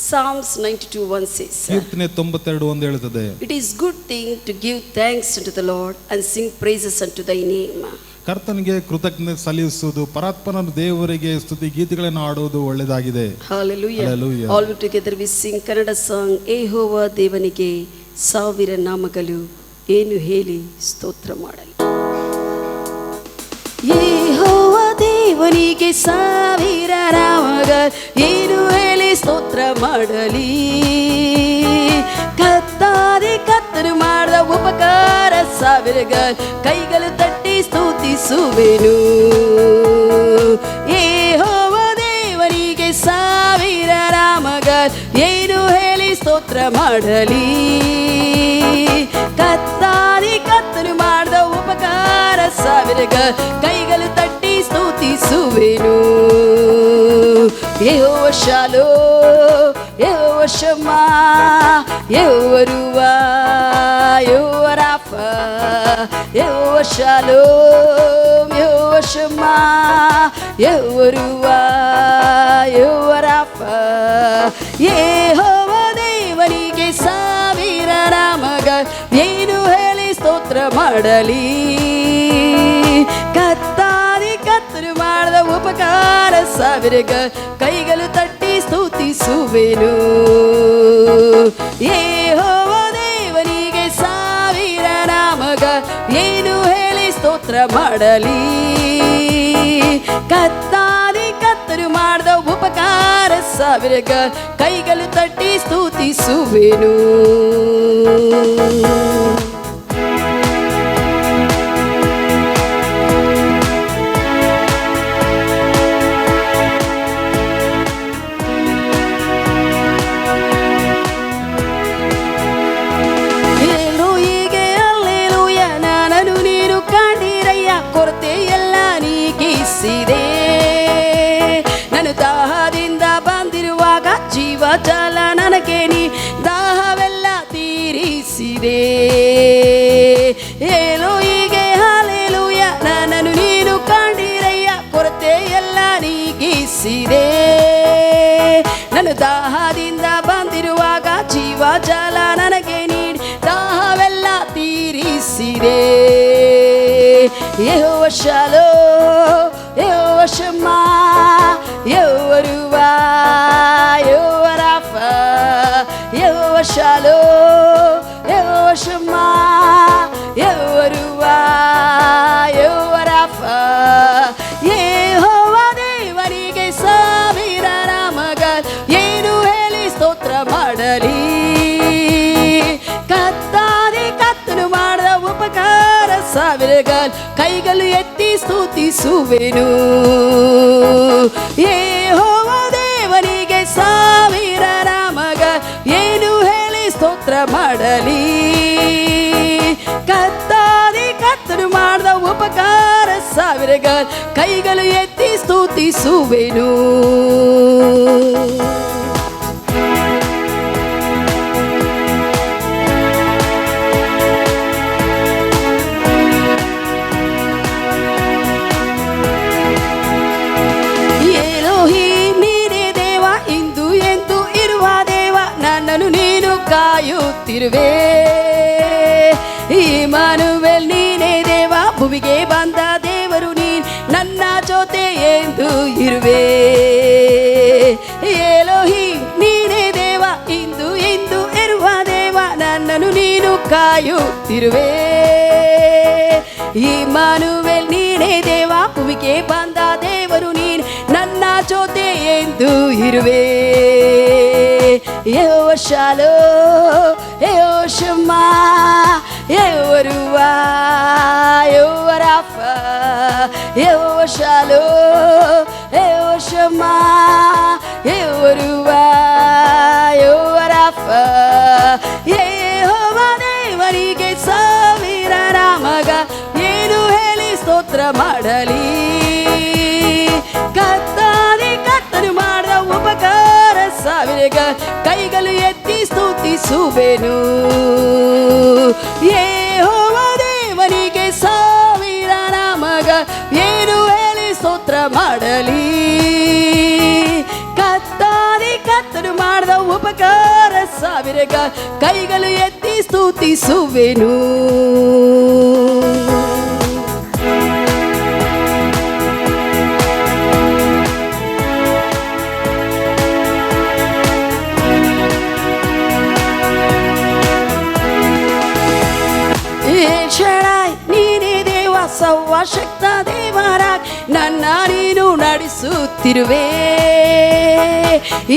Psalms 92:1 says, ಕೀರ್ತನೆ 92:1 ಹೇಳುತ್ತದೆ, It is good thing to give thanks unto the Lord and sing praises unto thy name. ಕರ್ತನಿಗೆ ಕೃತಜ್ಞತೆ ಸಲ್ಲಿಸುವುದು, ಪರಾತ್ಪರ ದೇವರಿಗೆ ಸ್ತುತಿ ಗೀತೆಗಳನ್ನು ಹಾಡುವುದು ಒಳ್ಳೆಯದಾಗಿದೆ. Hallelujah. Hallelujah. All together we sing Kannada song, ಯೆಹೋವ ದೇವನಿಗೆ ಸಾವಿರ ನಾಮಗಳು, ಏನು ಹೇಳಿ ಸ್ತೋತ್ರ ಮಾಡಲಿ. ಯೆಹೋವ ದೇವನಿಗೆ ಸಾವಿರ ನಾಮಗಳು, ಏನು ಹೇಳಿ ಸ್ತೋತ್ರ ಮಾಡಲಿ. ಕತ್ತಾದೆ ಕತ್ತರು ಮಾಡಿದ ಉಪಕಾರ ಸಾವಿರಗಳು, ಕೈಗಳು ತಟ್ಟಿ ಸ್ತುತಿಸುವೆನು. ಯೆಹೋವ ದೇವನಿಗೆ ಸಾವಿರ ನಾಮಗಳು, ಏನು ಹೇಳಿ ಸ್ತೋತ್ರ ಮಾಡಲಿ. ಕತ್ತಾದೆ ಕತ್ತರು ಮಾಡಿದ ಉಪಕಾರ ಸಾವಿರಗಳು, ಕೈಗಳು ತಟ್ಟಿ ಸ್ತುತಿಸುವೆನು. ಯೆಹೋವ ಶಾಲೋ, ಯೆಹೋವ ಶಮ್ಮಾ, ಯೆಹೋವ ರೂವಾ, ಯೆಹೋವ ರಾಫಾ, ಯೆಹೋವ ಶಾಲೋಮ್, ಯೆಹೋವ ಶಮ್ಮಾ, ಯೆಹೋವ ರೂವಾ, ಯೆಹೋವ ರಾಫಾ. ಯೆಹೋವ ದೇವನಿಗೆ ಸಾವಿರ ನಾಮಗಳು, ಏನು ಹೇಳಿ ಸ್ತೋತ್ರ ಮಾಡಲಿ. ಕತ್ತಾದಿ ಕತ್ತರು ಮಾಡಿದ ಉಪಕಾರ ಸಾವಿರಗಳು, ಕೈಗಳು ತಟ್ಟಿ ಸ್ತುತಿಸುವೆನು. ಯೆಹೋವ ದೇವನಿಗೆ ಸಾವಿರ ನಾಮಗಳು, ಏನು ಹೇಳಿ ಸ್ತೋತ್ರ ಮಾಡಲಿ. ಕತ್ತಾದಿ ಕತ್ತರು ಮಾಡಿದ ಉಪಕಾರ ಸಾವಿರಗಳು, ಕೈಗಳು ತಟ್ಟಿ ಸ್ತುತಿಸುವೆನು. ಕೊರತೆಯೆಲ್ಲ ನೀಗಿಸಿದೆ. ನಾನು ದಾಹದಿಂದ ಬಂದಿರುವಾಗ ಜೀವ ಜಲ ನನಗೆ ನೀ ದಾಹವೆಲ್ಲ ತೀರಿಸಿದೆ. ಎಲೋಹಿಗೆ ಹಲ್ಲೆಲೂಯ, ನನ್ನನ್ನು ನೀನು ಕಂಡಿರಯ್ಯ, ಕೊರತೆಯೆಲ್ಲ ನೀಗಿಸಿದೆ. ನಾನು ದಾಹದಿಂದ ಬಂದಿರುವಾಗ ಜೀವ ಜಲ ನನಗೆ ನೀಡಿ ದಾಹವೆಲ್ಲ ತೀರಿಸಿದೆ. ಯೆಹೋವ ಶಾಲೋ, ಯೆಹೋವ ಶಮ್ಮಾ, ಯೆಹೋವ ರೂವಾ, ಯೆಹೋವ ರಾಫಾ, ಯೆಹೋವ ಶಾಲೋ, ಯೆಹೋವ ಶಮ್ಮಾ, ಯೆಹೋವ ರೂವಾ, ಯೆಹೋವ ರಾಫಾ. ಯೆಹೋವ ದೇವನಿಗೆ ಸಾವಿರ ನಾಮಗಳು, ಏನು ಹೇಳಿ ಸ್ತೋತ್ರ ಮಾಡಲಿ. ಕತ್ತಾದೆ ಕತ್ತಲು ಮಾಡಿದ ಉಪಕಾರ ಸಾವಿರಗಳು, ಕೈಗಳು ಎತ್ತಿ ಸ್ತುತಿಸುವೆನು. ಯೆಹೋವ ದೇವನಿಗೆ ಸಾವಿರ ನಾಮಗಳು, ಏನು ಹೇಳಿ ಸ್ತೋತ್ರ ಮಾಡಲಿ. ಕತ್ತಾದೆ ಕತ್ತಲು ಮಾಡಿದ ಉಪಕಾರ ಸಾವಿರಗಳು, ಕೈಗಳು ಎತ್ತಿ ಸ್ತುತಿಸುವೆನು. ನನ್ನನ್ನು ನೀನು ಕಾಯುತ್ತಿರುವೆ. ಇಮ್ಮಾನುವೇಲ್ ನೀನೇ ದೇವ, ಭೂಮಿಗೆ ಬಂದ ದೇವರು ನೀನು, ನನ್ನ ಜೊತೆ ಎಂದು ಇರುವೆ. ಎಲೋಹಿ ನೀನೇ ದೇವ, ಇಂದು ಎಂದು ಇರುವ ದೇವ, ನನ್ನನ್ನು ನೀನು ಕಾಯುತ್ತಿರುವೆ. ಇಮ್ಮಾನುವೇಲ್ ನೀನೇ ದೇವ, ಭೂಮಿಗೆ ಬಂದ ದೇವರು ನೀನು, ನನ್ನ ಜೊತೆ ಎಂದು ಇರುವೆ. ಯೆಹೋವ ಶಾಲೋ, ಯೆಹೋವ ಶಮ್ಮಾ, ಯೆಹೋವ ರೂವಾ, ಯೆಹೋವ ರಾಫಾ, ಯೆಹೋವ ಶಾಲೋ, ಯೆಹೋವ ಶಮ್ಮಾ, ಯೆಹೋವ ರೂವಾ, ಯೆಹೋವ ರಾಫಾ. ಯೆಹೋವ ದೇವನಿಗೆ ಸಾವಿರ ನಾಮಗಳು, ಏನು ಹೇಳಿ ಸ್ತೋತ್ರ ಮಾಡಲಿ. ಕತ್ತಾದೆ ಕತ್ತಲು ಮಾಡಿದ ಉಪಕಾರ ಸಾವಿರಗಳು, ಕೈಗಳು ಎತ್ತಿ ಸ್ತುತಿಸುವೆನು. ಯೆಹೋವ ದೇವನಿಗೆ ಸಾವಿರ ನಾಮಗಳು, ಏನು ಹೇಳಿ ಸ್ತೋತ್ರ ಮಾಡಲಿ. ಕತ್ತಾದೆ ಕತ್ತಲು ಮಾಡಿದ ಮಾಡಿದ ಉಪಕಾರ ಸಾವಿರಗ ಕೈಗಳು ಎತ್ತಿ ಸ್ತುತಿಸುವೆನು. ನೀನೇ ದೇವ ಸರ್ವಶಕ್ತ ದೇವರಾಗಿ ನನ್ನ ನೀನು ನಡೆಸುತ್ತಿರುವೆ.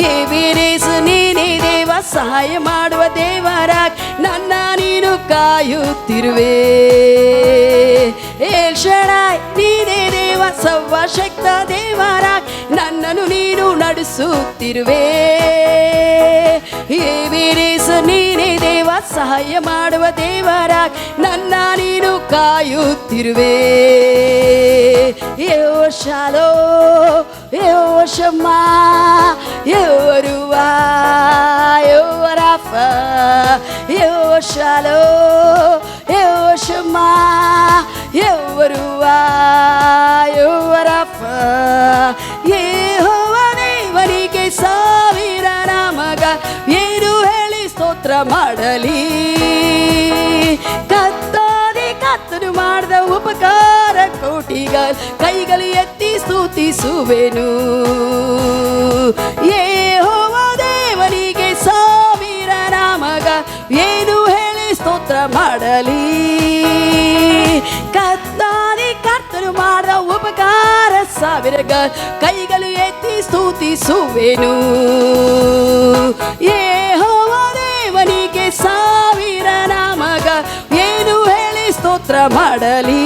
ಎಬೇನೆಜ್ ನೀನೇ ದೇವ ಸಹಾಯ ಮಾಡುವ ದೇವರಾಗಿ ನನ್ನ ನೀನು ಕಾಯುತ್ತಿರುವೆ. ಎಲ್ ಶಡಾಯ್ ನೀನೇ ದೇವ ಸರ್ವಶಕ್ತ ದೇವರಾಗಿ ನನ್ನನ್ನು ನೀನು ನಡೆಸುತ್ತಿರುವೆ. ಎಬೇನೆಜ್ ನೀನೇ ದೇವ ಸಹಾಯ ಮಾಡುವ ದೇವರಾಗಿ ನನ್ನ ನೀನು ಕಾಯುತ್ತಿರುವೆ. ಯೋ ಶಾಲೋ ಯೋ ಶಮ್ಮಾ ಯೋ ರುವಾ ಯೋ ರಾಫ ಯೋ ಶಾಲೋ ಯೋ ಶಮ್ಮಾ ಯೋ ರುವಾ ಯೋ ರಾಫ. ಯೆಹೋವ ದೇವರಿಗೆ ಸಾವಿರ ನಾಮಗ ಏನು ಹೇಳಿ ಸ್ತೋತ್ರ ಮಾಡಲಿ. ಕತ್ತನು ಮಾಡಿದ ಉಪಕಾರ ಕೋಟಿಗಳು ಕೈಗಳು ಎತ್ತಿ ಸ್ತುತಿಸುವೆನು. ಯೆಹೋವ ದೇವರಿಗೆ ಸಾವಿರ ನಾಮಗ ಏನು ಹೇಳಿ ಸ್ತೋತ್ರ ಮಾಡಲಿ. ಕರ್ತನು ಮಾಡಿದ ಉಪಕಾರ ಸಾವಿರಗಳು ಕೈಗಳು ಎತ್ತಿ ಸ್ತುತಿಸುವೆನು. ಯೆಹೋವ ದೇವರಿಗೆ ಸಾವಿರ ನಾಮಗ ಏನು ಹೇಳಿ ಸ್ತೋತ್ರ ಮಾಡಲಿ.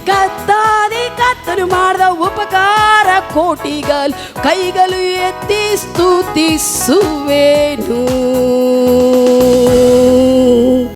ಕರ್ತನು ಮಾಡಿದ ಉಪಕಾರ ಕೋಟಿಗಳು ಕೈಗಳು ಎತ್ತಿ ಸ್ತುತಿಸುವೆನು.